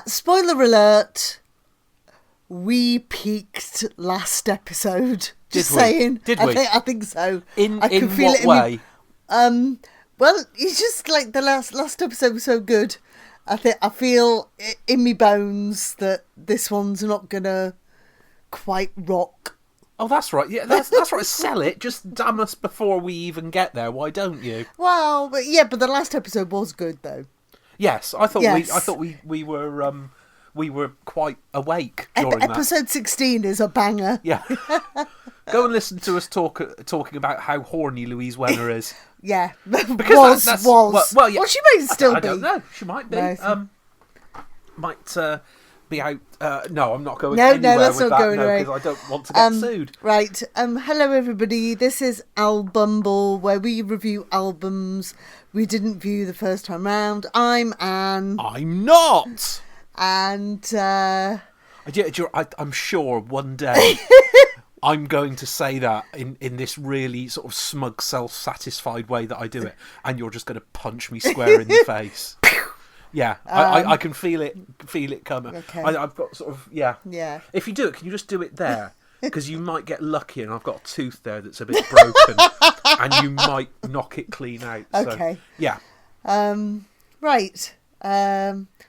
Spoiler alert, we peaked last episode. Just saying. Did we? I think so. In I can feel what it way? Well, it's just like the last episode was so good. I feel in me bones that this one's not gonna quite rock. Oh, that's right. Yeah, that's right. Sell it. Just damn us before we even get there. Why don't you? Well, but the last episode was good though. Yes, I thought Yes. we were quite awake during that. Episode 16 is a banger. Yeah. Go and listen to us talking about how horny Louise Wenner is. Yeah, Because that's well, yeah. Well, she may still I be. don't know. She might be. No. Might be out. No, I'm not going No, anywhere let's with not that. go anywhere. Because I don't want to get sued. Right. Hello, everybody. This is Albumble, where we review albums we didn't view the first time round. I'm Anne. I'm not. And I'm sure one day I'm going to say that in this really sort of smug, self-satisfied way that I do it, and you're just going to punch me square in the face. Yeah, I can feel it coming. Okay. I've got sort of Yeah. If you do it, can you just do it there? Because you might get lucky, and I've got a tooth there that's a bit broken, and you might knock it clean out. So, Okay. Yeah. Right.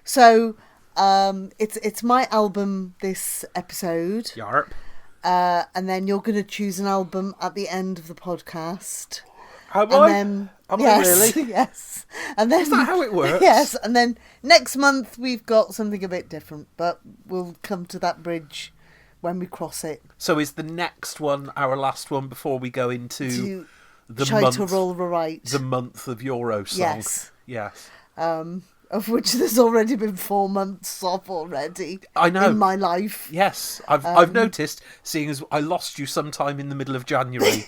So it's my album this episode. Yarp. And then you're going to choose an album at the end of the podcast. Am And I? then, Am yes, I really? Yes. And then, Is that how it works? Yes. And then next month we've got something a bit different, but we'll come to that bridge when we cross it. So is the next one our last one before we go into the Try month? to roll the right. The month of Euro song. Yes. Yes. Of which there's already been 4 months of already. I know. In my life. Yes, I've noticed, seeing as I lost you sometime in the middle of January,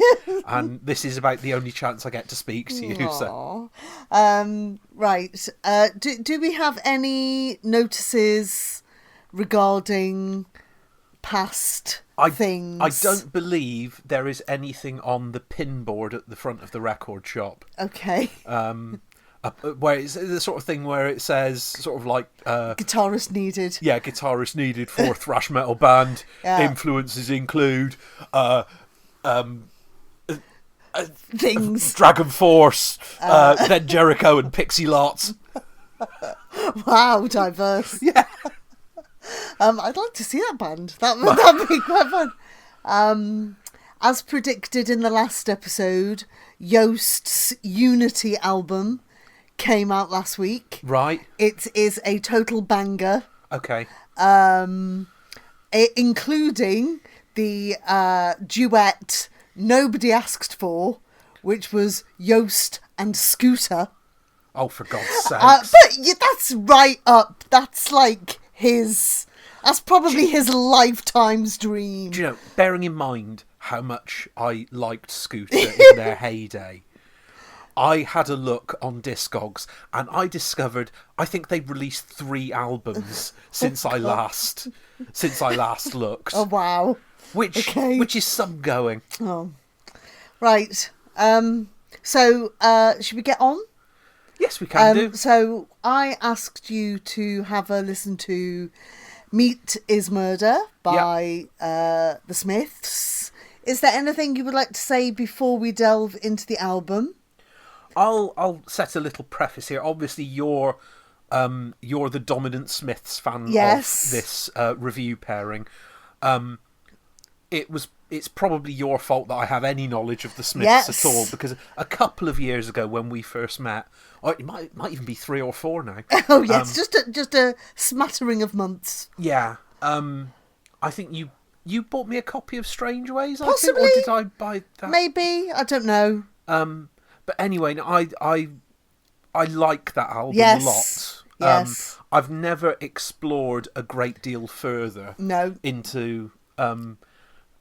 and this is about the only chance I get to speak to you. So. Right. Do we have any notices regarding past things? I don't believe there is anything on the pin board at the front of the record shop. Okay. Where it's the sort of thing where it says sort of like guitarist needed. Yeah, guitarist needed for thrash metal band. Yeah. Influences include things. Dragon Force, then Jericho and Pixie Lots. Wow, diverse. Yeah. I'd like to see that band. That'd be quite fun. As predicted in the last episode, Yost's Unity album came out last week. Right. It is a total banger. Okay. Including the duet nobody asked for, which was Yost and Scooter. Oh, for God's sake. But that's right up. That's like that's probably his lifetime's dream. Do you know, bearing in mind how much I liked Scooter in their heyday, I had a look on Discogs and I discovered I think they've released 3 albums since I last looked. Oh wow. Which is some going. Oh. Right. So should we get on? Yes, we can do. So I asked you to have a listen to Meat is Murder by the Smiths. Is there anything you would like to say before we delve into the album? I'll set a little preface here. Obviously, you're the dominant Smiths fan of this review pairing. It's probably your fault that I have any knowledge of the Smiths at all, because a couple of years ago when we first met, or it might even be 3 or 4 now. Oh yes, just a smattering of months. Yeah, I think you bought me a copy of Strange Ways. Possibly. I think, or did I buy that? Maybe, I don't know. But anyway, I like that album a lot. Yes. I've never explored a great deal further into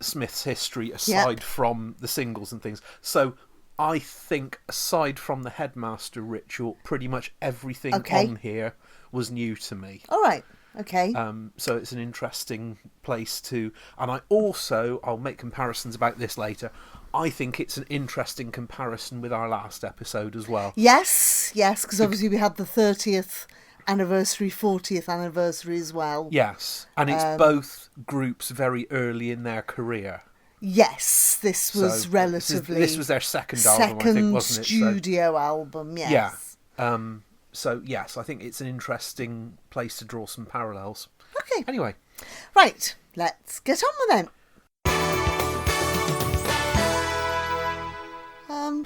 Smith's history aside from the singles and things. So I think aside from the Headmaster Ritual, pretty much everything on here was new to me. All right. Okay. So it's an interesting place to... And I'll make comparisons about this later. I think it's an interesting comparison with our last episode as well. Yes, because obviously we had the 30th anniversary, 40th anniversary as well. Yes, and it's both groups very early in their career. Yes, this was relatively... This was their second album, I think, wasn't it? Studio album, yes. Yeah. So, yes, I think it's an interesting place to draw some parallels. Okay. Anyway. Right, let's get on with them.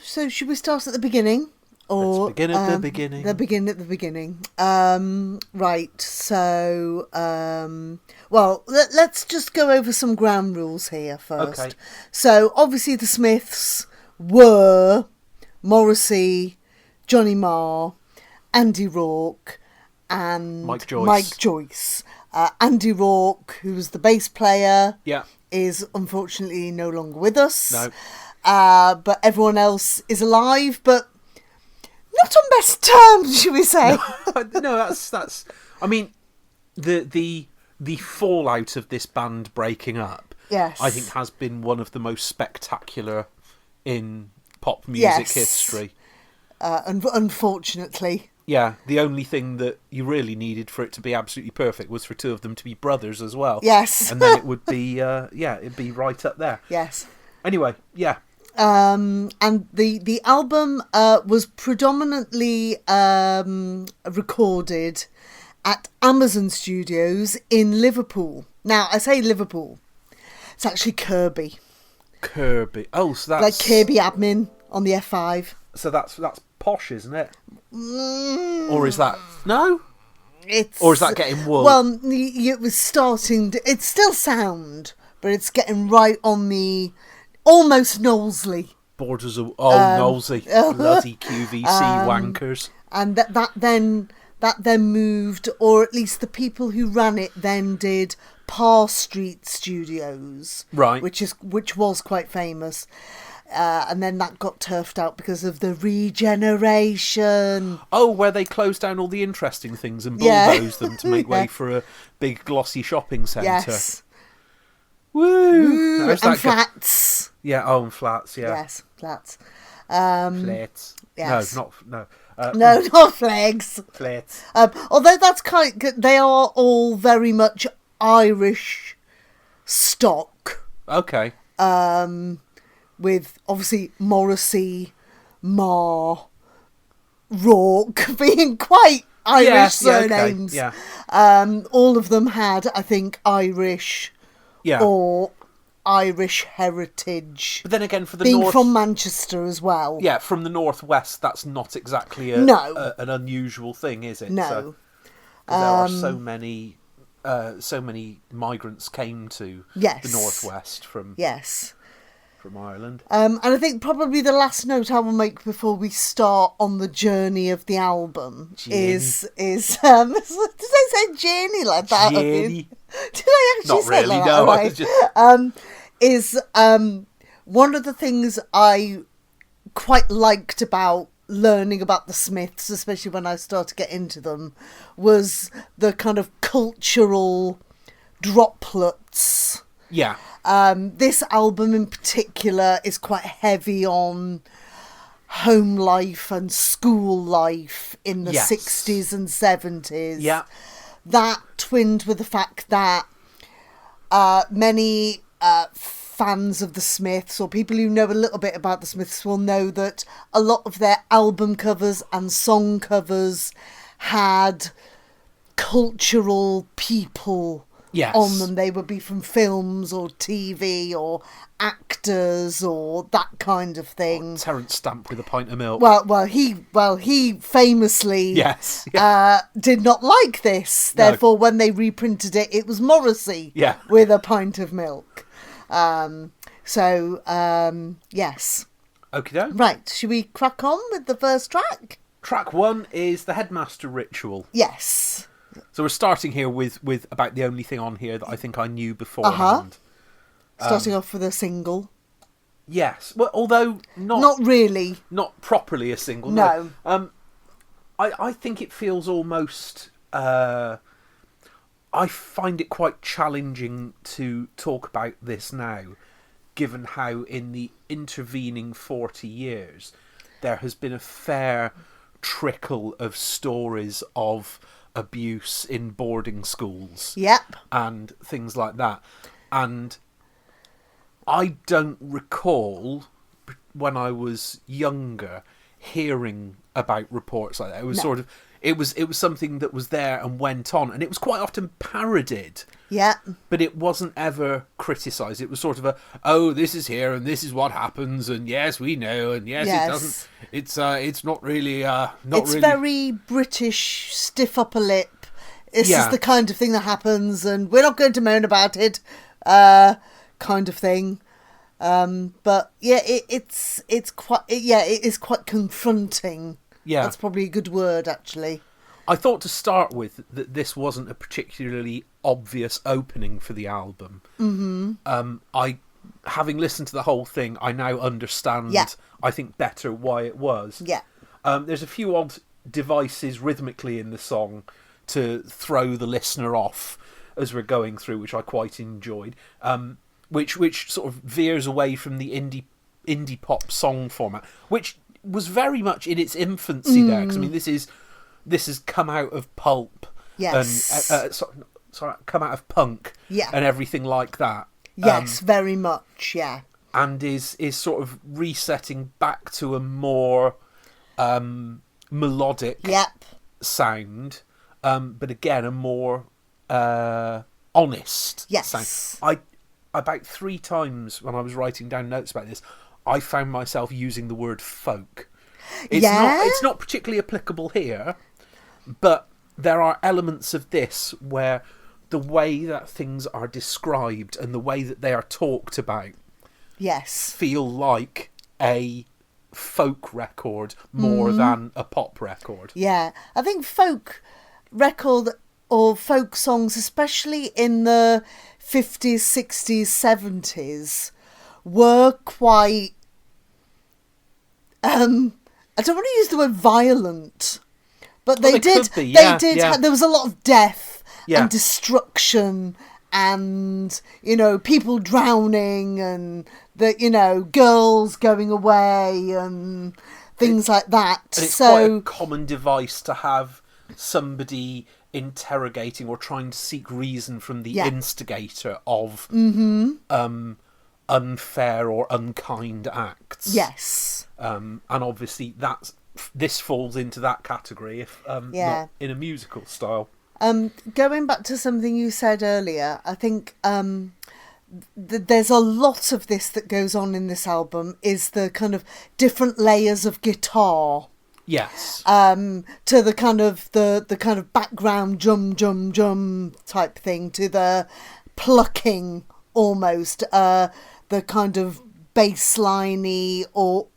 So should we start at the beginning? Or, let's begin at the beginning. Begin at the beginning. Right, so... well, let's just go over some ground rules here first. Okay. So, obviously the Smiths were Morrissey, Johnny Marr, Andy Rourke and Mike Joyce. Andy Rourke, who was the bass player, yeah, is unfortunately no longer with us. No. But everyone else is alive, but not on best terms, should we say? No, that's. I mean, the fallout of this band breaking up, yes, I think has been one of the most spectacular in pop music history. Unfortunately. Yeah, the only thing that you really needed for it to be absolutely perfect was for two of them to be brothers as well. Yes. And then it would be, it'd be right up there. Yes. Anyway, yeah. And the album was predominantly recorded at Amazon Studios in Liverpool. Now, I say Liverpool. It's actually Kirby. Kirby. Oh, so that's... like Kirby Admin on the F5. So that's posh, isn't it? Or is that... No? Or is that getting wool? Well, it was starting... it's still sound, but it's getting right on the... almost Knowlesley. Borders of... Oh, Knowlesley. Bloody QVC wankers. And that then moved, or at least the people who ran it then did Parr Street Studios. Right. Which was quite famous. And then that got turfed out because of the regeneration. Oh, where they closed down all the interesting things and bulldozed them to make way for a big glossy shopping centre. Yes. Woo! And flats. Yeah, and flats, yeah. Yes, flats. Flats. Yes. No, not flags. Flats. Although that's they are all very much Irish stock. Okay. With obviously Morrissey, Marr, Rourke being quite Irish surnames. Okay. Yeah. All of them had, I think, Irish or Irish heritage. But then again, for the being from Manchester as well. Yeah, from the northwest, that's not exactly an unusual thing, is it? No. So, there are so many migrants came to the northwest from Ireland. And I think probably the last note I will make before we start on the journey of the album is did I say journey like that? Journey. Did I actually Not say really, like no. that? Is one of the things I quite liked about learning about the Smiths, especially when I started to get into them, was the kind of cultural droplets. Yeah. This album in particular is quite heavy on home life and school life in the 60s and 70s. Yeah. That twinned with the fact that many fans of the Smiths, or people who know a little bit about the Smiths, will know that a lot of their album covers and song covers had cultural people on them. They would be from films or TV or actors or that kind of thing. Or Terence Stamp with a pint of milk. Well, he famously did not like this. Therefore, when they reprinted it, it was Morrissey with a pint of milk. Yes. Okie-doke. Right, should we crack on with the first track? Track 1 is the Headmaster Ritual. Yes. So we're starting here with about the only thing on here that I think I knew beforehand. Starting off with a single. Yes. Well, although not really. Not properly a single. No. I think it feels almost... I find it quite challenging to talk about this now, given how in the intervening 40 years there has been a fair trickle of stories of abuse in boarding schools. Yep. And things like that. And I don't recall, when I was younger, hearing about reports like that. It was sort of... It was something that was there and went on, and it was quite often parodied. Yeah. But it wasn't ever criticised. It was sort of oh, this is here and this is what happens, and yes, we know, and yes. It doesn't. It's not really. It's very British, stiff upper lip. This is the kind of thing that happens, and we're not going to moan about it, kind of thing. But yeah, it is quite confronting. Yeah. That's probably a good word, actually. I thought to start with that this wasn't a particularly obvious opening for the album. Mm-hmm. Having listened to the whole thing, I now understand, I think, better why it was. Yeah. There's a few odd devices rhythmically in the song to throw the listener off as we're going through, which I quite enjoyed, which sort of veers away from the indie pop song format, which was very much in its infancy there. 'Cause, I mean, this has come out of pulp, yes, and come out of punk, and everything like that. Yes, very much, yeah. And is sort of resetting back to a more melodic sound, but again a more honest sound. About 3 times when I was writing down notes about this, I found myself using the word folk. It's not particularly applicable here, but there are elements of this where the way that things are described and the way that they are talked about feel like a folk record more than a pop record. Yeah, I think folk record or folk songs, especially in the 50s, 60s, 70s, were quite... I don't want to use the word violent, but they did. There was a lot of death and destruction, and people drowning, and girls going away, and things like that. And it's quite a common device to have somebody interrogating or trying to seek reason from the instigator of unfair or unkind acts. Yes. And obviously this falls into that category, if not in a musical style. Going back to something you said earlier, I think there's a lot of this that goes on in this album, is the kind of different layers of guitar. Yes. To the kind of background jum type thing, to the plucking almost, the kind of bassliney or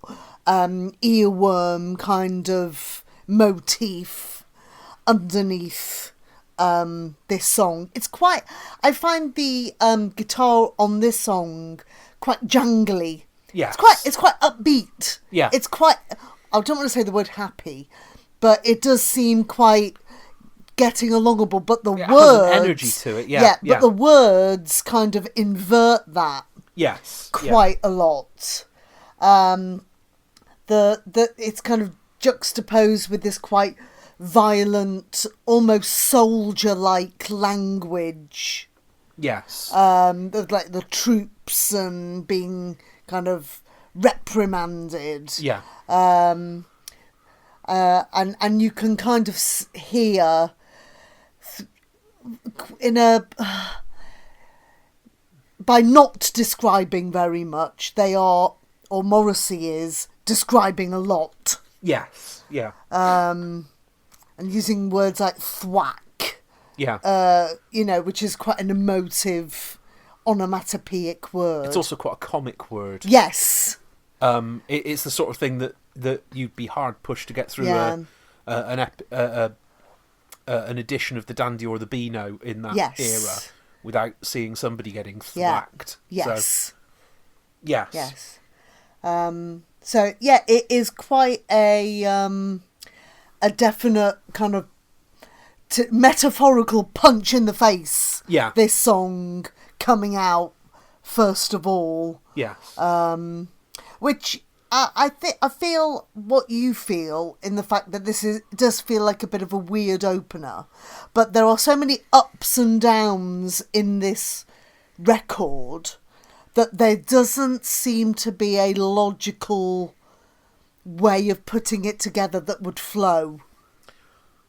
earworm kind of motif underneath this song. It's quite... I find the guitar on this song quite jangly. Yes. It's quite upbeat. Yeah. It's quite... I don't want to say the word happy, but it does seem quite getting alongable. But the words has an energy to it. But the words kind of invert that. Yes. Quite a lot. It's kind of juxtaposed with this quite violent, almost soldier-like language. Yes. Like the troops and being kind of reprimanded. Yeah. And you can kind of hear by not describing very much, they are, or Morrissey is, describing a lot. Yes, yeah. And using words like thwack. Yeah. Which is quite an emotive, onomatopoeic word. It's also quite a comic word. Yes. It's the sort of thing that you'd be hard pushed to get through an edition of the Dandy or the Beano in that era without seeing somebody getting thwacked. Yes. So, yes. Yes. So it is quite a definite kind of metaphorical punch in the face. Yeah. This song coming out first of all. Yes. Which I feel what you feel in the fact that does feel like a bit of a weird opener, but there are so many ups and downs in this record that there doesn't seem to be a logical way of putting it together that would flow.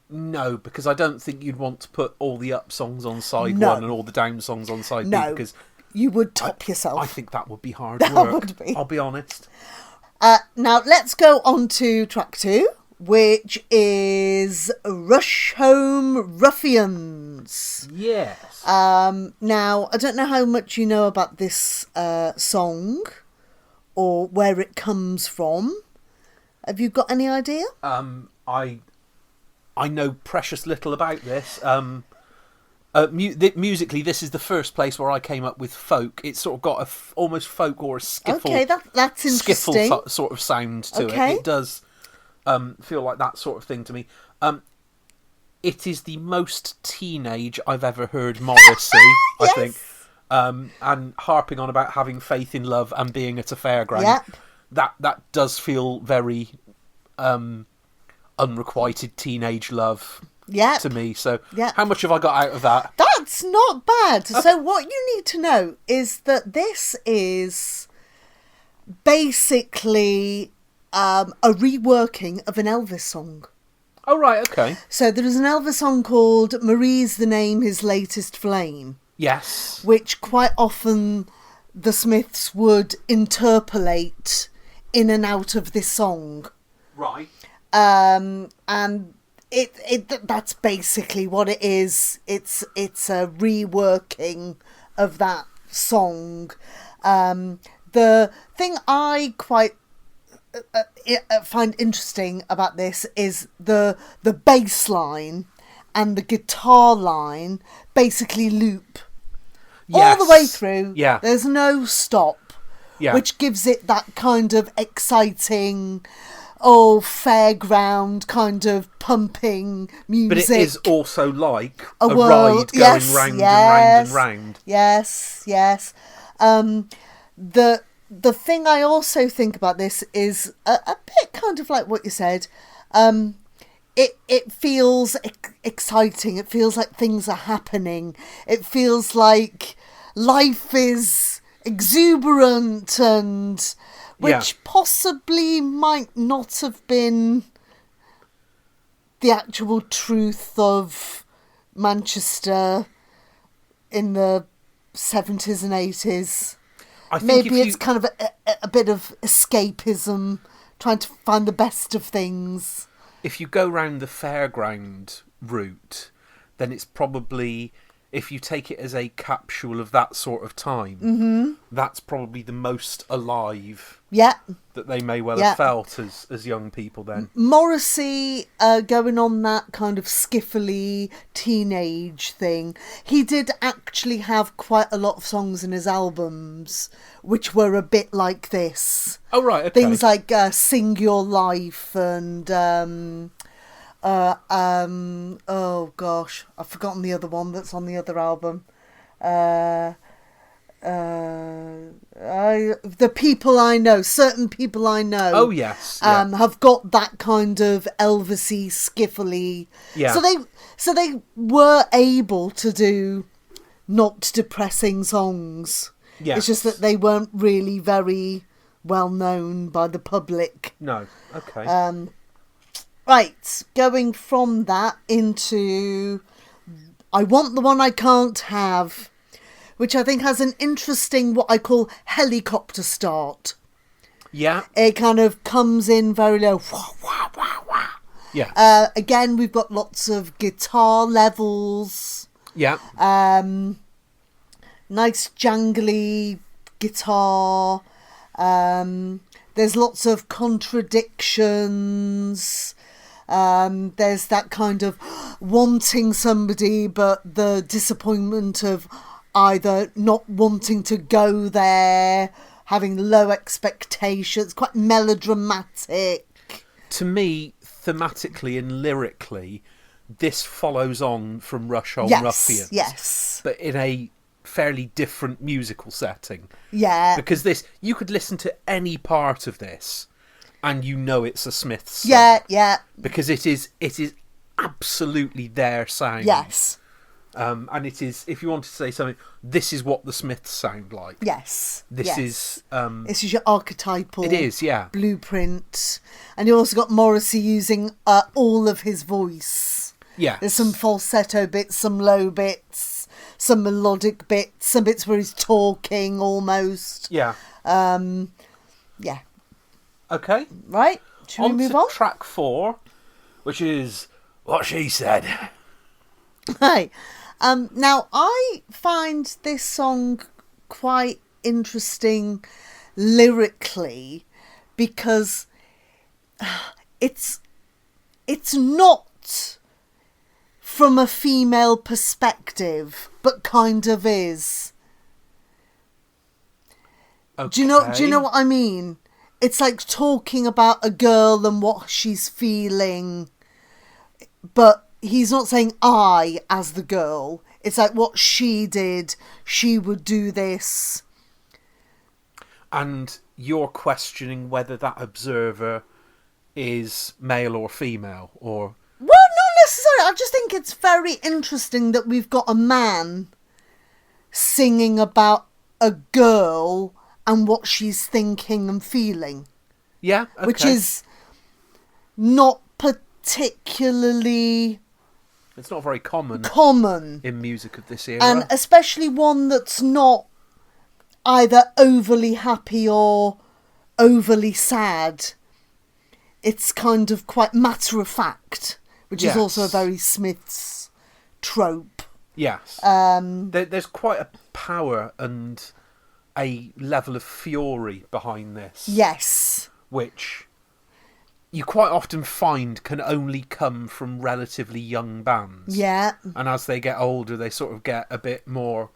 No, because I don't think you'd want to put all the up songs on side one and all the down songs on side B, because you would top yourself. I think that would be hard work. Would be. I'll be honest. Now let's go on to track 2, which is Rush Home Ruffians. Yes. Now, I don't know how much you know about this song or where it comes from. Have you got any idea? I know precious little about this. Musically, this is the first place where I came up with folk. It's sort of got almost folk or a skiffle. Okay, that's interesting. Skiffle sort of sound to it. It does feel like that sort of thing to me. It is the most teenage I've ever heard Morrissey, I think. And harping on about having faith in love and being at a fairground. Yep. That does feel very unrequited teenage love to me. So how much have I got out of that? That's not bad. So what you need to know is that this is basically a reworking of an Elvis song. Oh, right, okay. So there is an Elvis song called Marie's the Name, His Latest Flame. Yes. Which quite often the Smiths would interpolate in and out of this song. Right. And that's basically what it is. It's a reworking of that song. The thing I quite find interesting about this is the bass line and the guitar line basically loop all the way through. Yeah. There's no stop, which gives it that kind of exciting, fairground kind of pumping music. But it is also like a ride going round and round and round. Yes. The thing I also think about this is a bit kind of like what you said. It feels exciting. It feels like things are happening. It feels like life is exuberant, and which possibly might not have been the actual truth of Manchester in the 70s and 80s. Maybe it's kind of a bit of escapism, trying to find the best of things. If you go round the fairground route, then it's probably, if you take it as a capsule of that sort of time, that's probably the most alive that they may well have felt as young people then. Morrissey, going on that kind of skiffly teenage thing, he did actually have quite a lot of songs in his albums which were a bit like this. Oh, right, okay. Things like Sing Your Life and... oh gosh, I've forgotten the other one that's on the other album. The People I Know, Certain People I Know. Oh yes, have got that kind of Elvis-y, skiffly. Yeah. So they were able to do not depressing songs. Yes. It's just that they weren't really very well known by the public. No. Okay. Right, going from that into I Want the One I Can't Have, which I think has an interesting, what I call helicopter start. Yeah. It kind of comes in very low. Wah, wah, wah, wah. Yeah. Again, we've got lots of guitar levels. Yeah. Nice jangly guitar. There's lots of contradictions. There's that kind of wanting somebody, but the disappointment of either not wanting to go there, having low expectations, quite melodramatic. To me, thematically and lyrically, this follows on from Rush Home Ruffians. Yes. But in a fairly different musical setting. Yeah. Because this, you could listen to any part of this and you know it's a Smiths song. Yeah. Because it is absolutely their sound. Yes. And it is, if you want to say something, this is what the Smiths sound like. Yes. This is your archetypal. It is, yeah. Blueprint. And you also got Morrissey using all of his voice. Yeah. There's some falsetto bits, some low bits, some melodic bits, some bits where he's talking almost. Yeah. Yeah. Okay. Right. Should we move on? Track 4, which is What She Said. Hi. Now, I find this song quite interesting lyrically because it's not from a female perspective, but kind of is. Okay. Do you know what I mean? It's like talking about a girl and what she's feeling, but he's not saying I as the girl. It's like what she did. She would do this. And you're questioning whether that observer is male or female, or... Well, not necessarily. I just think it's very interesting that we've got a man singing about a girl and what she's thinking and feeling. Yeah, okay. Which is not particularly... It's not very common in music of this era. And especially one that's not either overly happy or overly sad. It's kind of quite matter of fact, which is also a very Smiths trope. Yes. There's quite a power and a level of fury behind this. Yes. Which you quite often find can only come from relatively young bands. Yeah. And as they get older, they sort of get a bit more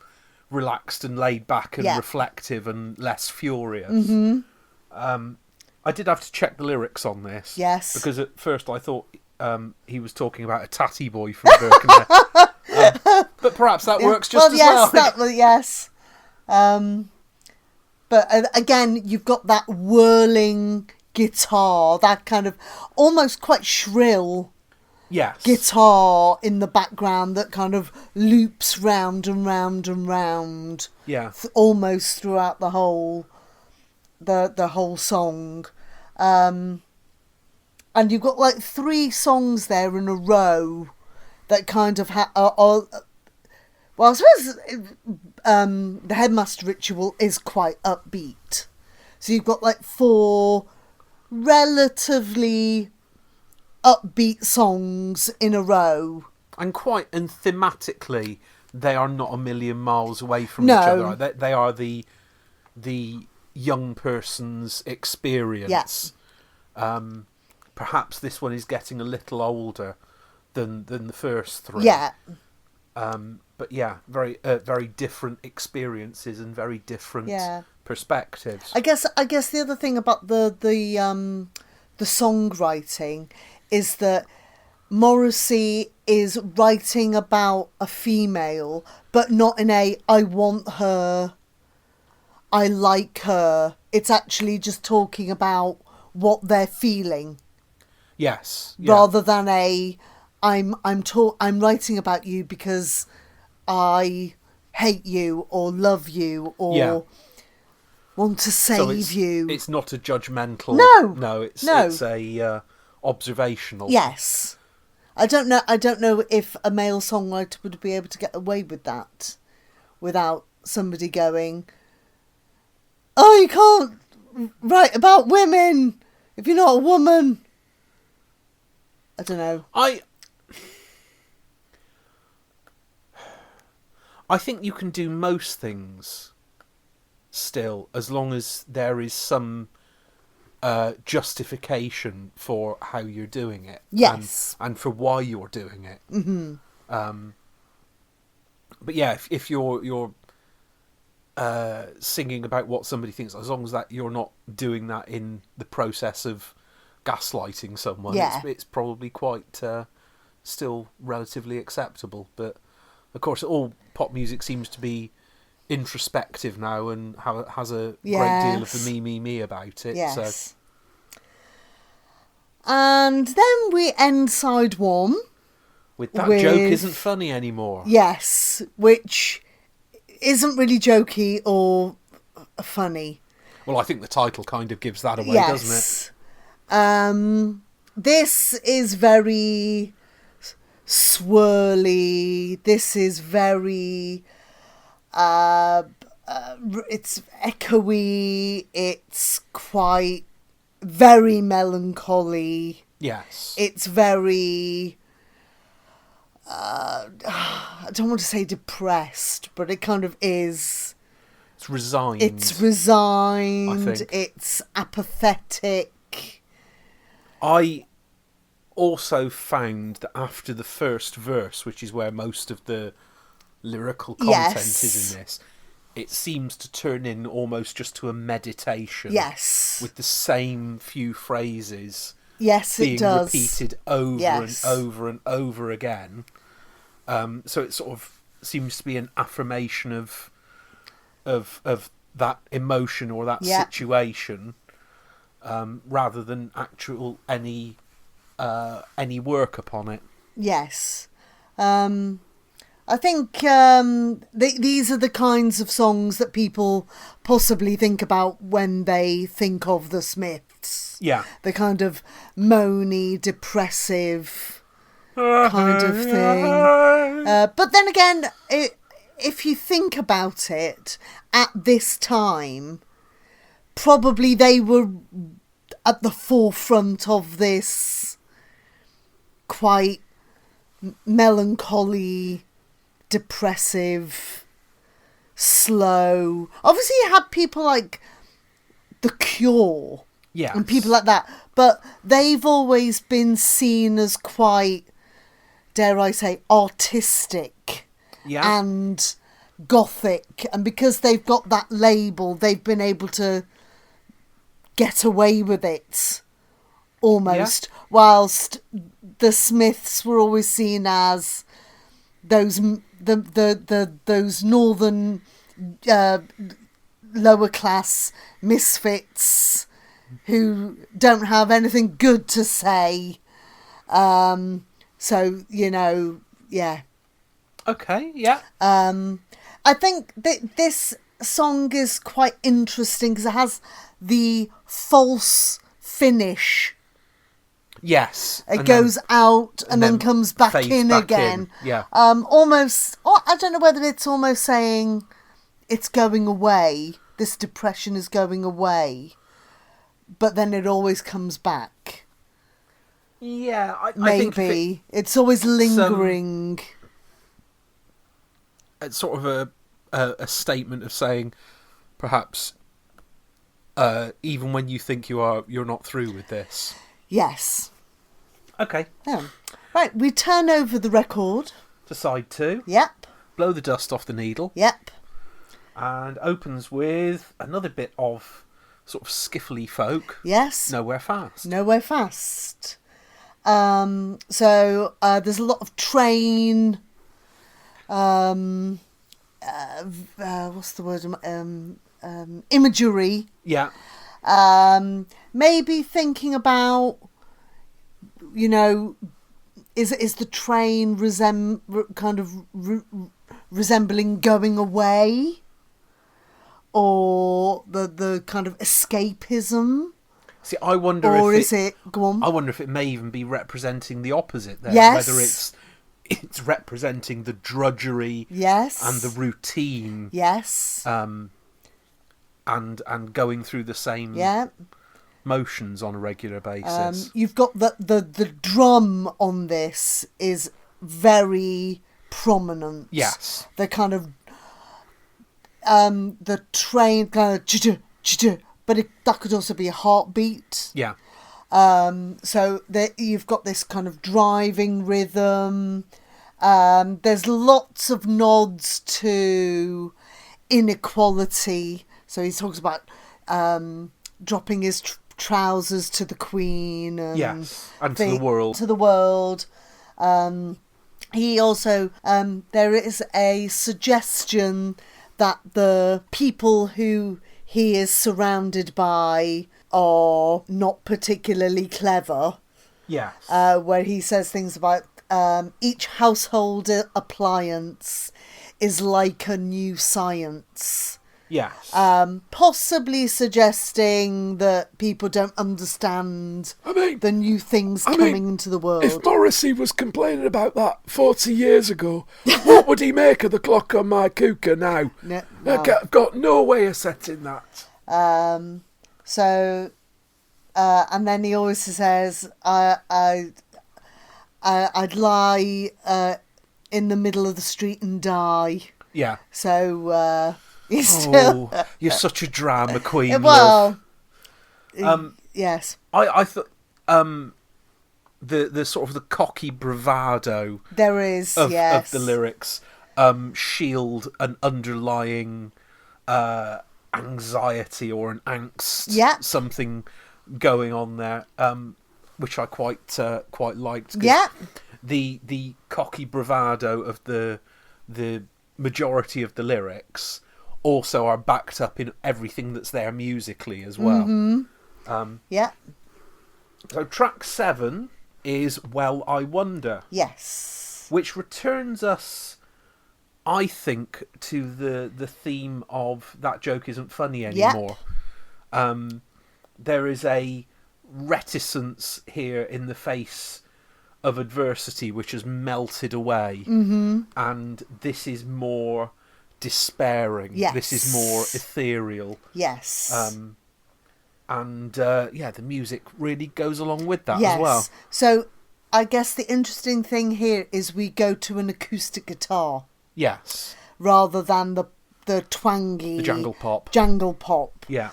relaxed and laid back and reflective and less furious. Mm-hmm. I did have to check the lyrics on this. Yes. Because at first I thought he was talking about a tatty boy from Birkenhead. But perhaps that works just as well. Yes. But again, you've got that whirling guitar, that kind of almost quite shrill guitar in the background that kind of loops round and round and round. Yeah. Almost throughout the whole song. And you've got like 3 songs there in a row that kind of well, I suppose the Headmaster Ritual is quite upbeat. So you've got like 4 relatively upbeat songs in a row. And thematically, they are not a million miles away from each other. They are the young person's experience. Yeah. Perhaps this one is getting a little older than the first 3. Yeah. But yeah, very different experiences and very different perspectives. I guess the other thing about the songwriting is that Morrissey is writing about a female, but not in a I want her, I like her. It's actually just talking about what they're feeling. Yes. Yeah. Rather than I'm writing about you because I hate you or love you or want to save you. It's not a judgmental. No, it's a observational. Yes, I don't know if a male songwriter would be able to get away with that without somebody going, "Oh, you can't write about women if you're not a woman." I don't know. I think you can do most things still, as long as there is some justification for how you're doing it. Yes. And for why you're doing it. Mm-hmm. But yeah, if you're singing about what somebody thinks, as long as that you're not doing that in the process of gaslighting someone, it's probably quite still relatively acceptable. But of course, all pop music seems to be introspective now and has a great deal of the me about it. Yes. And then we end side one. With that joke isn't funny anymore. Yes, which isn't really jokey or funny. Well, I think the title kind of gives that away, doesn't it? This is very swirly. This is very... it's echoey. It's quite... very melancholy. Yes. It's very... I don't want to say depressed, but it kind of is... It's resigned. It's resigned. I think. It's apathetic. I also found that after the first verse, which is where most of the lyrical content is in this, it seems to turn in almost just to a meditation. Yes. With the same few phrases. Yes, it does. Being repeated over and over and over again. So it sort of seems to be an affirmation of that emotion or that situation, rather than actual any work upon it. Yes. I think these are the kinds of songs that people possibly think about when they think of the Smiths. Yeah. The kind of moany, depressive kind of thing. But then again, if you think about it, at this time, probably they were at the forefront of this quite melancholy, depressive, slow. Obviously, you had people like The Cure, and people like that, but they've always been seen as quite, dare I say, artistic and gothic, and because they've got that label, they've been able to get away with it almost, whilst the Smiths were always seen as those those northern lower class misfits who don't have anything good to say. So, you know, yeah. Okay, yeah. I think that this song is quite interesting because it has the false finish. Yes. It goes out and then comes back in again. Yeah. Almost, I don't know whether it's almost saying it's going away. This depression is going away. But then it always comes back. Yeah, maybe. I think it's always lingering. It's sort of a statement of saying, perhaps, even when you think you're not through with this. Yes. Okay. Yeah. Right, we turn over the record. To side 2. Yep. Blow the dust off the needle. Yep. And opens with another bit of sort of skiffly folk. Yes. Nowhere Fast. Nowhere Fast. So there's a lot of train. What's the word? Imagery. Yeah. Maybe thinking about, you know, is the train resembling going away, or the kind of escapism? See, I wonder or is it? Go on. I wonder if it may even be representing the opposite there. Yes. Whether it's representing the drudgery. Yes. And the routine. Yes. And going through the same. Yeah. Motions on a regular basis. You've got the drum on this is very prominent. Yes. The kind of the train kind of but that could also be a heartbeat. Yeah. So you've got this kind of driving rhythm. There's lots of nods to inequality. So he talks about dropping his trousers to the Queen. And yes, and to the world. To the world. He also, there is a suggestion that the people who he is surrounded by are not particularly clever. Yes. Where he says things about each household appliance is like a new science. Yes. Possibly suggesting that people don't understand the new things coming into the world. If Morrissey was complaining about that 40 years ago, what would he make of the clock on my cooker now? No. I've got no way of setting that. So, and then he always says, I'd lie in the middle of the street and die. Yeah. So, he's still... Oh, you're such a drama queen, well, love. Yes. I thought the sort of the cocky bravado there is of yes the lyrics shield an underlying anxiety or an angst, something going on there, which I quite liked. Yeah. The cocky bravado of the majority of the lyrics also are backed up in everything that's there musically as well. Mm-hmm. Yeah. So track 7 is Well, I Wonder. Yes. Which returns us, I think, to the theme of That Joke Isn't Funny Anymore. Yep. There is a reticence here in the face of adversity which has melted away. Mm-hmm. And this is more despairing. Yes. This is more ethereal. Yes. The music really goes along with that as well. So I guess the interesting thing here is we go to an acoustic guitar. Yes. Rather than the twangy... The jangle pop. Jangle pop. Yeah.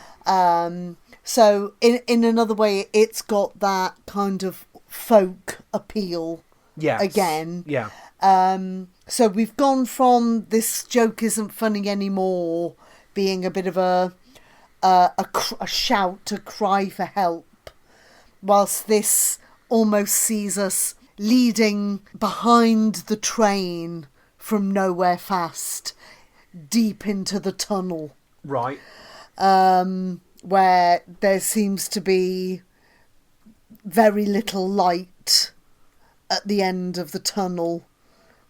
So in another way, it's got that kind of folk appeal. Yes. Again. Yeah. So we've gone from This Joke Isn't Funny Anymore being a bit of a shout, a cry for help, whilst this almost sees us leading behind the train from Nowhere Fast deep into the tunnel. Right. Where there seems to be very little light at the end of the tunnel.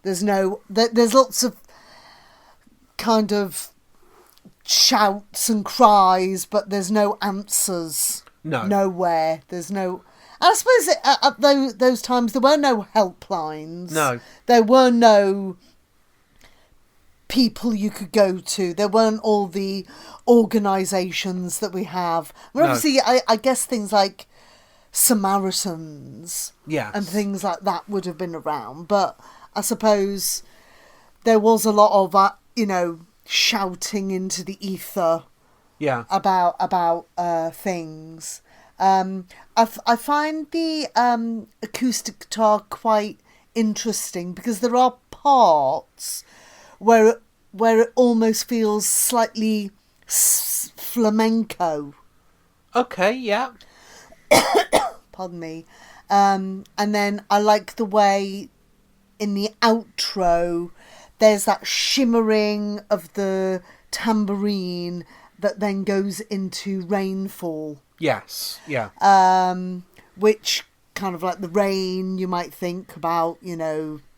There's lots of kind of shouts and cries, but there's no answers. No. Nowhere. There's no... I suppose at those times there were no helplines. No. There were no people you could go to. There weren't all the organisations that we have. I mean, obviously, I guess things like Samaritans and things like that would have been around. But I suppose there was a lot of, shouting into the ether about things. I find the acoustic guitar quite interesting because there are parts where it almost feels slightly flamenco. Okay, yeah. Pardon me. And then I like the way in the outro there's that shimmering of the tambourine that then goes into rainfall. Yes, yeah. Which kind of like the rain, you might think about,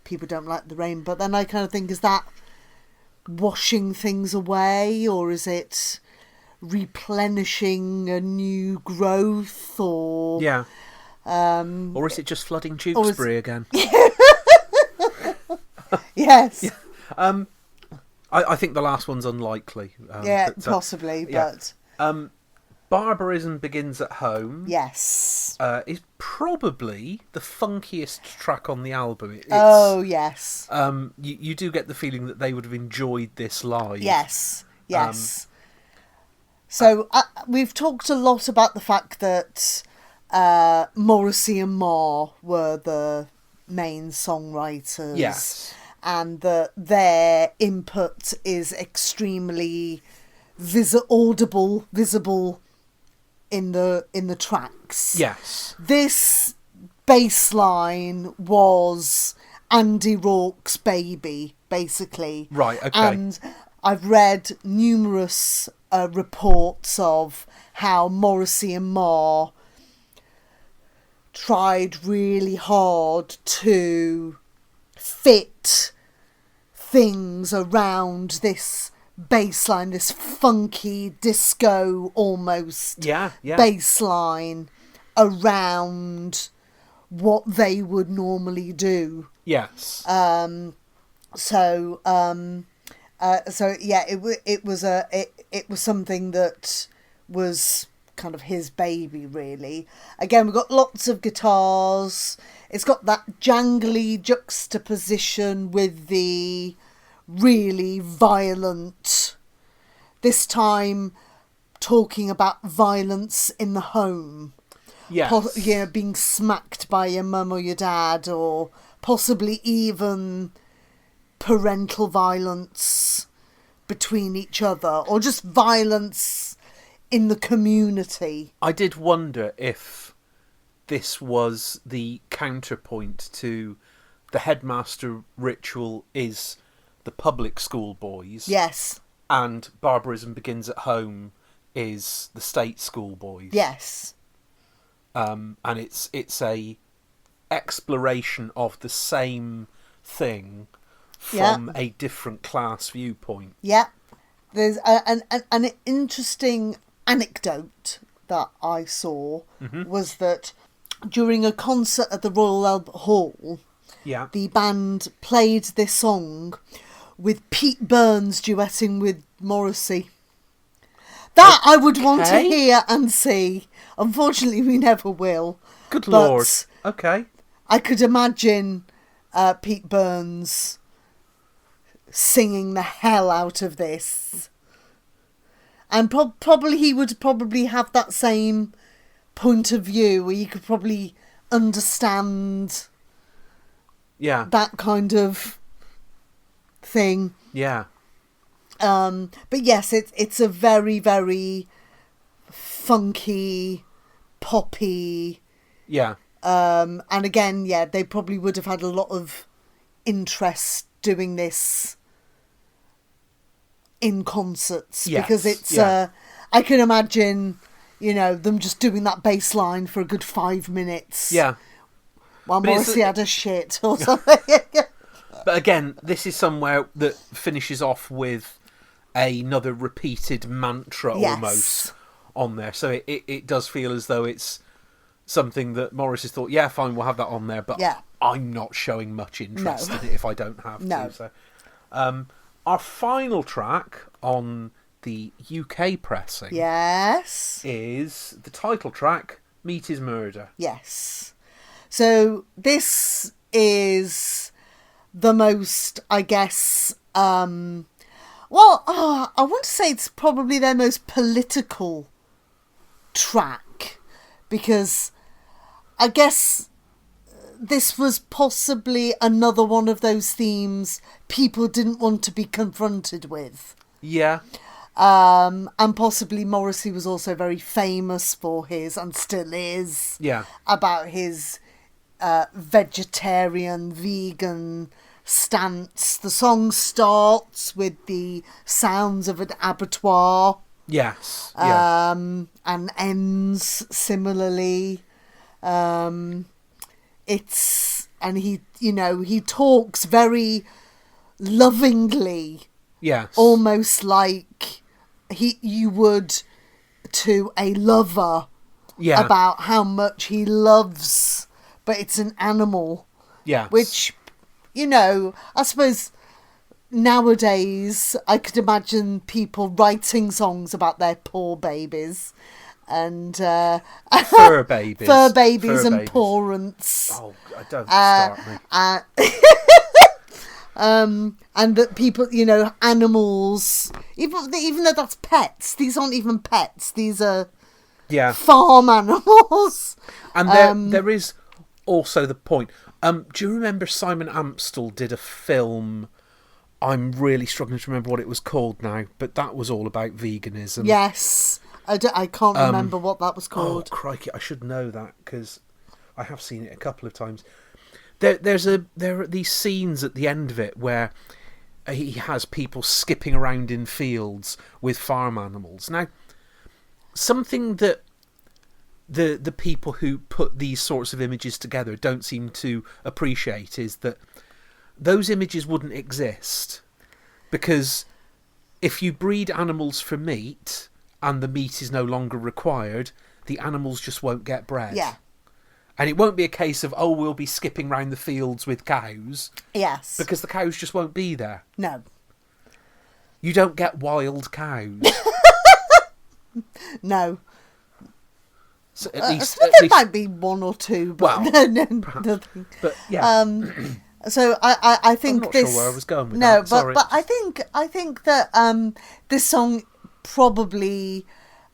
people don't like the rain. But then I kind of think, is that washing things away, or is it replenishing a new growth, or... Yeah. Or is it just flooding Tewkesbury again? Yes. Yeah. I think the last one's unlikely. Possibly, yeah. but... Barbarism Begins at Home. Yes. Is probably the funkiest track on the album. Yes. You do get the feeling that they would have enjoyed this live. Yes. So we've talked a lot about the fact that Morrissey and Marr were the main songwriters. Yes. And that their input is extremely visible in the tracks. Yes. This bass line was Andy Rourke's baby, basically. Right, okay. And I've read numerous reports of how Morrissey and Marr tried really hard to fit things around this bass line, this funky disco almost bass line around what they would normally do. Yes. So yeah, it was something that was kind of his baby, really. Again, we've got lots of guitars. It's got that jangly juxtaposition with the really violent, this time talking about violence in the home. Yes. Being smacked by your mum or your dad, or possibly even parental violence between each other, or just violence in the community. I did wonder if this was the counterpoint to the headmaster ritual is the public school boys. Yes. And Barbarism Begins at Home is the state school boys. Yes. And it's a exploration of the same thing from a different class viewpoint. Yeah. There's an interesting anecdote that I saw was that during a concert at the Royal Albert Hall, the band played this song with Pete Burns duetting with Morrissey. That I would want to hear and see. Unfortunately, we never will. Good Lord. Okay. I could imagine Pete Burns singing the hell out of this. And probably he would probably have that same point of view where you could probably understand that kind of thing. Yeah. But yes, it's a very, very funky, poppy. Yeah. And again, they probably would have had a lot of interest doing this in concerts, because it's I can imagine, them just doing that bass line for a good 5 minutes. Yeah. While Morrissey had a shit or something. But again, this is somewhere that finishes off with another repeated mantra almost on there. So it does feel as though it's something that Morrissey thought, yeah, fine, we'll have that on there, but I'm not showing much interest in it if I don't have to. So, our final track on the UK pressing is the title track, Meat is Murder. Yes. So this is the most, I guess, I want to say it's probably their most political track, because I guess this was possibly another one of those themes people didn't want to be confronted with. Yeah. And possibly Morrissey was also very famous for his, and still is, about his vegetarian, vegan stance. The song starts with the sounds of an abattoir. Yes. And ends similarly. He talks very lovingly. Yes. Almost like you would to a lover. Yeah. About how much he loves, but it's an animal. Yeah. Which, I suppose nowadays I could imagine people writing songs about their poor babies and fur babies and porants. Oh, don't start me. And that people, animals, even though that's pets, these aren't even pets. These are farm animals. And there is also the point. Do you remember Simon Amstel did a film? I'm really struggling to remember what it was called now, but that was all about veganism. Yes. I can't remember what that was called. Oh, crikey, I should know that, because I have seen it a couple of times. There are these scenes at the end of it where he has people skipping around in fields with farm animals. Now, something that the people who put these sorts of images together don't seem to appreciate is that those images wouldn't exist, because if you breed animals for meat and the meat is no longer required, the animals just won't get bred. Yeah. And it won't be a case of, oh, we'll be skipping round the fields with cows. Yes. Because the cows just won't be there. No. You don't get wild cows. No. So at least, there might be one or two, but well, no. But yeah. So I think I'm not this. sure where I was going with no, that. Sorry. but I think that this song probably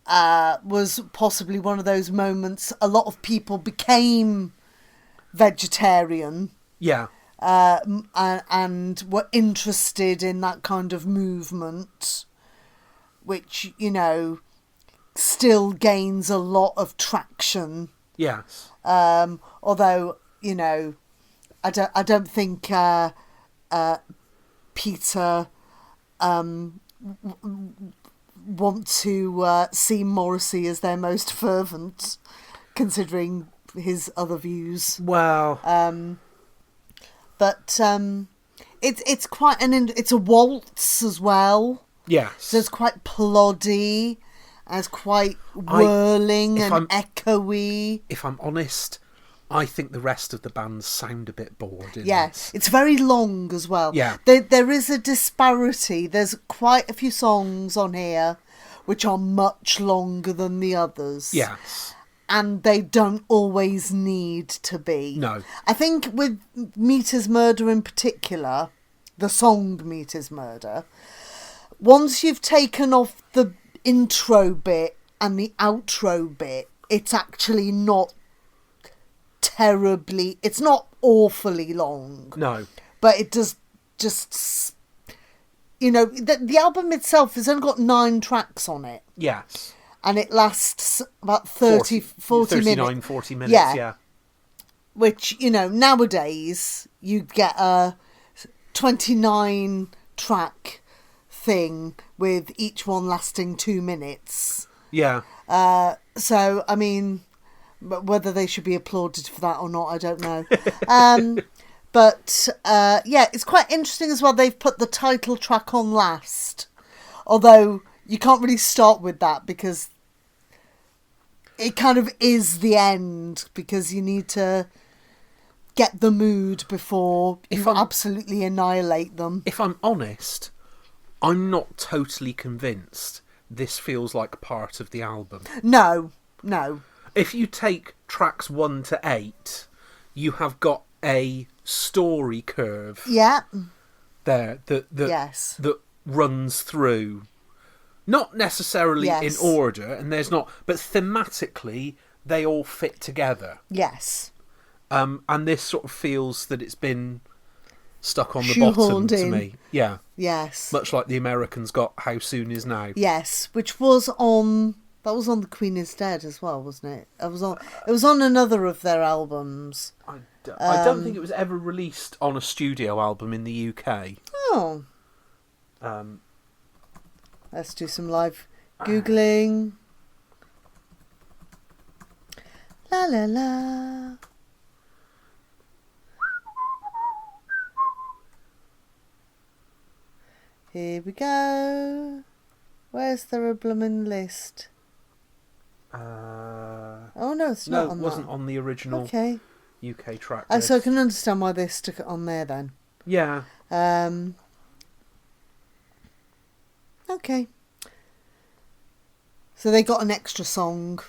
was possibly one of those moments a lot of people became vegetarian. Yeah. And were interested in that kind of movement, which, you know, still gains a lot of traction. Yes. Although, you know, I don't think Peter want to see Morrissey as their most fervent, considering his other views. Well, but it's quite it's a waltz as well. yes. So it's quite ploddy, and it's quite whirling and echoey. If I'm honest, I think the rest of the bands sound a bit bored. Yes, it's very long as well. Yeah. There is a disparity. There's quite a few songs on here which are much longer than the others. Yes. And they don't always need to be. No. I think with Meat is Murder in particular, the song Meat is Murder, once you've taken off the intro bit and the outro bit, it's actually not terribly, it's not awfully long. No. But it does just, you know, the album itself has only got 9 tracks on it. Yes. And it lasts about 40 minutes. 40 minutes, yeah. Which, you know, nowadays you get a 29 track thing with each one lasting 2 minutes. Yeah. So, I mean, whether they should be applauded for that or not, I don't know. But, yeah, it's quite interesting as well. They've put the title track on last. Although you can't really start with that because it kind of is the end, because you need to get the mood before you absolutely annihilate them. If I'm honest, I'm not totally convinced this feels like part of the album. No. If you take tracks 1 to 8, you have got a story curve. Yeah. There that runs through. Not necessarily in order, and there's not, but thematically they all fit together. Yes. And this sort of feels that it's been stuck on the bottom to me. Yeah. Yes. Much like the Americans got How Soon Is Now. Yes, which was on The Queen Is Dead as well, wasn't it? It was on another of their albums. I don't think it was ever released on a studio album in the UK. Oh. Let's do some live Googling. La la la. Here we go. Where's the bloomin' list? Oh no, it's not on that. No, it wasn't on the original UK track list. So I can understand why they stuck it on there then. Yeah. Okay. So they got an extra song,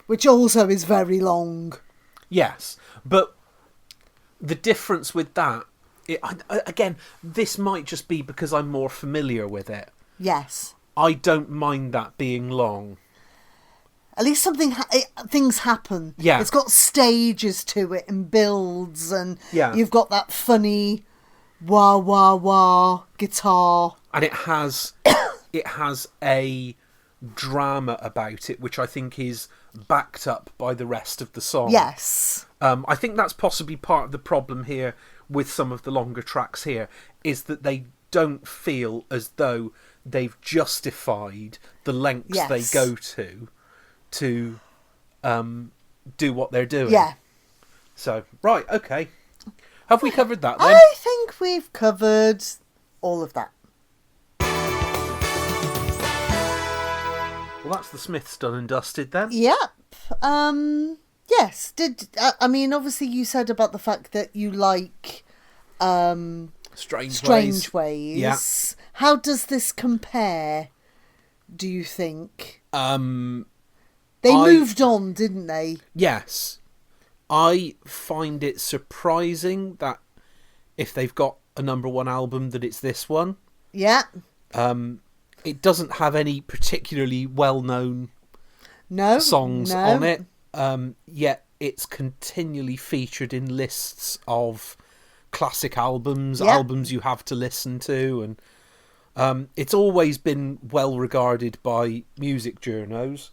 which also is very long. Yes, but the difference with that, again, this might just be because I'm more familiar with it. Yes. I don't mind that being long. At least things happen. Yeah. It's got stages to it and builds, and you've got that funny wah wah wah guitar. And it has a drama about it, which I think is backed up by the rest of the song. Yes. I think that's possibly part of the problem here with some of the longer tracks here, is that they don't feel as though they've justified the lengths they go to do what they're doing. Yeah. So, right, okay. Have we covered that then? I think we've covered all of that. Well, that's the Smiths done and dusted then. Yep. Yes. I mean, obviously you said about the fact that you like Strange Ways. Yeah. How does this compare, do you think? They moved on, didn't they? Yes. I find it surprising that if they've got a number one album that it's this one. Yeah. It doesn't have any particularly well-known songs on it. Yet it's continually featured in lists of classic albums, albums you have to listen to, and it's always been well regarded by music journos.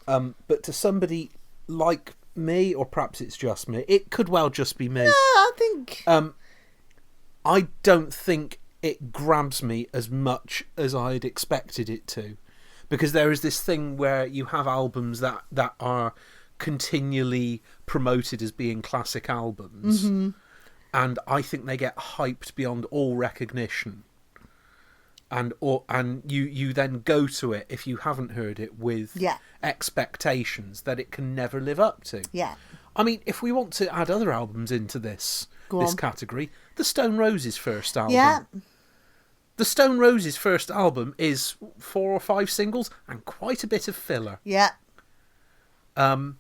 But to somebody like me, or perhaps it's just me, it could well just be me. Yeah, I think. I don't think it grabs me as much as I'd expected it to, because there is this thing where you have albums that are continually promoted as being classic albums, and I think they get hyped beyond all recognition, and you then go to it, if you haven't heard it, with expectations that it can never live up to. Yeah. I mean, if we want to add other albums into this category, the Stone Roses' first album. Yeah. The Stone Roses' first album is 4 or 5 singles and quite a bit of filler. Yeah. And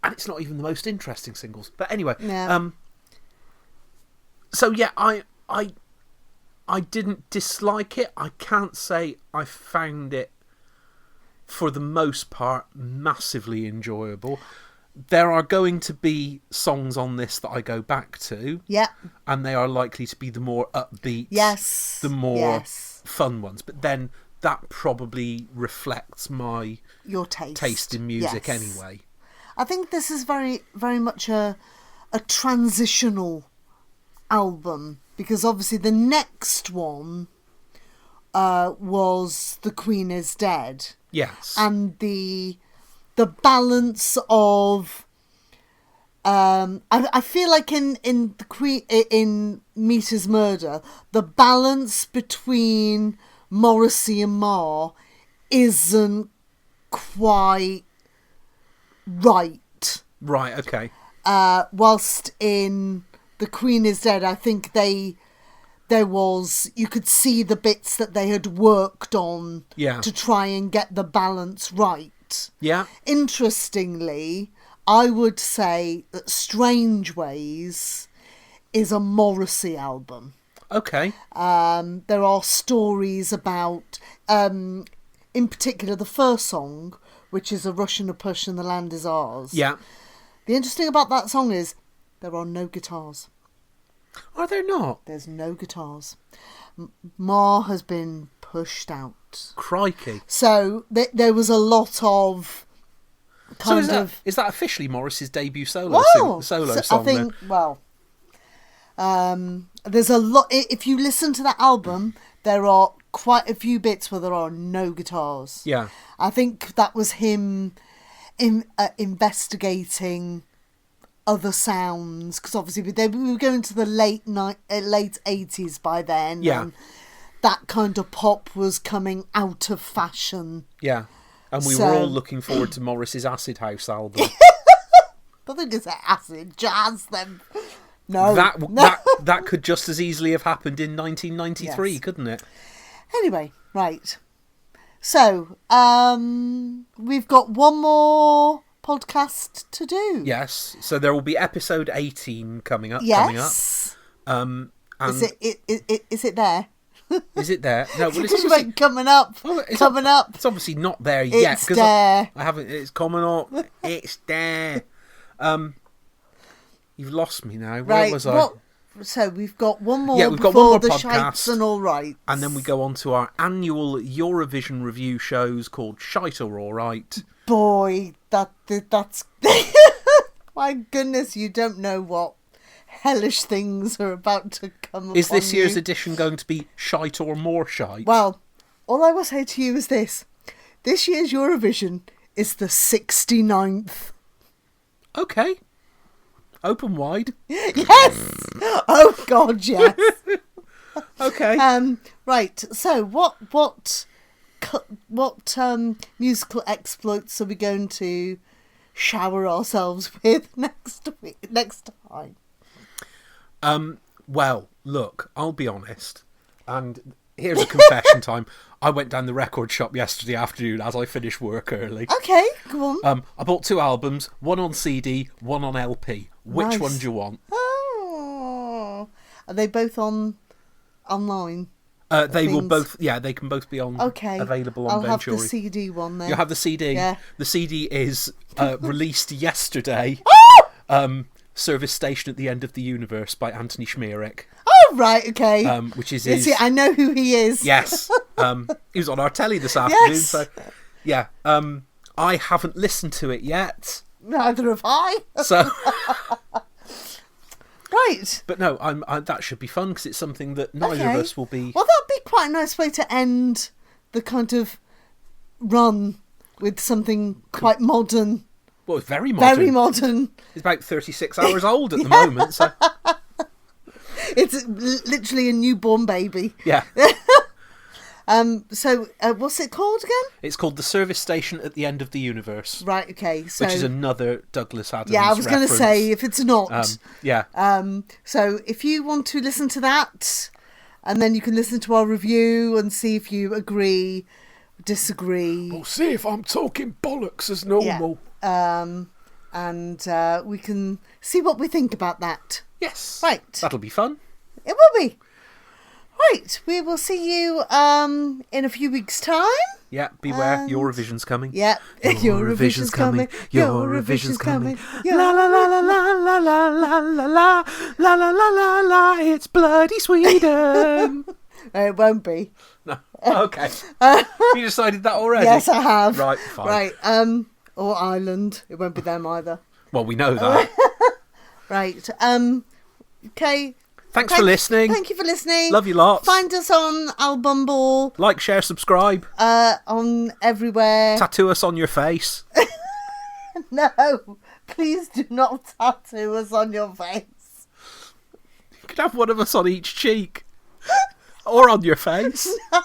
it's not even the most interesting singles. But anyway. Yeah. So yeah, I didn't dislike it. I can't say I found it, for the most part, massively enjoyable. There are going to be songs on this that I go back to. Yeah. And they are likely to be the more upbeat, the more fun ones. But then that probably reflects your taste in music anyway. I think this is very, very much a transitional album, because obviously the next one was The Queen is Dead. Yes. And the balance of I feel like in the Queen, in Mita's Murder, the balance between Morrissey and Marr isn't quite right. Right, okay. Whilst in The Queen is Dead, I think there was, you could see the bits that they had worked on to try and get the balance right. Yeah. Interestingly, I would say that Strange Ways is a Morrissey album. Okay. There are stories about, in particular, the first song, which is A Rush and a Push and the Land is Ours. Yeah. The interesting about that song is there are no guitars. Are there not? There's no guitars. Marr has been pushed out. Crikey. So there was a lot of Is that officially Morris's debut song? I think, there's a lot. If you listen to that album, there are quite a few bits where there are no guitars. Yeah. I think that was him investigating other sounds, because obviously we were going to the late 80s by then. Yeah. And that kind of pop was coming out of fashion. Yeah. And we were all looking forward to Morris's Acid House album. I think it's acid jazz then. No. That could just as easily have happened in 1993, couldn't it? Anyway, right. So, we've got one more podcast to do. Yes. So there will be episode 18 coming up. Yes. And is it there? Is it there? No, well, it's obviously coming up. Coming up. It's obviously not there yet. It's there. I haven't. It's coming up. It's there. You've lost me now. Where was I? So we've got one more. Yeah, we've got one more the podcast, Shites and All Right, and then we go on to our annual Eurovision review shows called Shite or All Right. Boy, that's my goodness! You don't know what hellish things are about to come. Is this year's edition going to be Shite or More Shite? Well, all I will say to you is this: this year's Eurovision is the 69th. Okay. Open wide. Yes! Oh, God, yes. Okay. Right, so what musical exploits are we going to shower ourselves with next time? Well, look, I'll be honest, and here's a confession time. I went down the record shop yesterday afternoon as I finished work early. Okay, go on. I bought 2 albums, one on CD, one on LP. Which Nice. one do you want? Oh, are they both online? They will things? both. Yeah, they can both be on. Okay, Available on I'll have Venturi. the CD one then. You'll have the CD. Yeah. The CD is released yesterday. Service Station at the End of the Universe by Anthony Schmierich. Oh, right, okay. Which is You his... see, I know who he is. Yes. He was on our telly this afternoon. Yes. So, yeah. I haven't listened to it yet. Neither have I. So, Right. but no, that should be fun because it's something that neither Okay. of us will be. Well, that'd be quite a nice way to end the kind of run with something quite modern. Well, it's very modern. Very modern. It's about 36 hours old at the moment. So, It's literally a newborn baby. yeah. So, what's it called again? It's called The Service Station at the End of the Universe. Right, okay. So, Which is another Douglas Adams yeah, I was going to reference. say, if it's not. Yeah. So, if you want to listen to that, and then you can listen to our review and see if you agree, disagree. We'll see if I'm talking bollocks as normal. And we can see what we think about that. Yes. Right. That'll be fun. It will be. Right, we will see you in a few weeks' time. Yeah, beware, And- your revision's coming. Yeah, your revision's coming. Your revision's coming. La la la la la la la la la la la la la la la. It's bloody Sweden. It won't be. No. Okay. You decided that already? Yes, I have. Right, fine. Right, or Ireland. It won't be them either. Well, we know that. Right, okay. Thanks for listening. Thank you for listening. Love you lots. Find us on Albumble, Like, share, subscribe. on everywhere. Tattoo us on your face. No, please do not tattoo us on your face. You could have one of us on each cheek. Or on your face. No.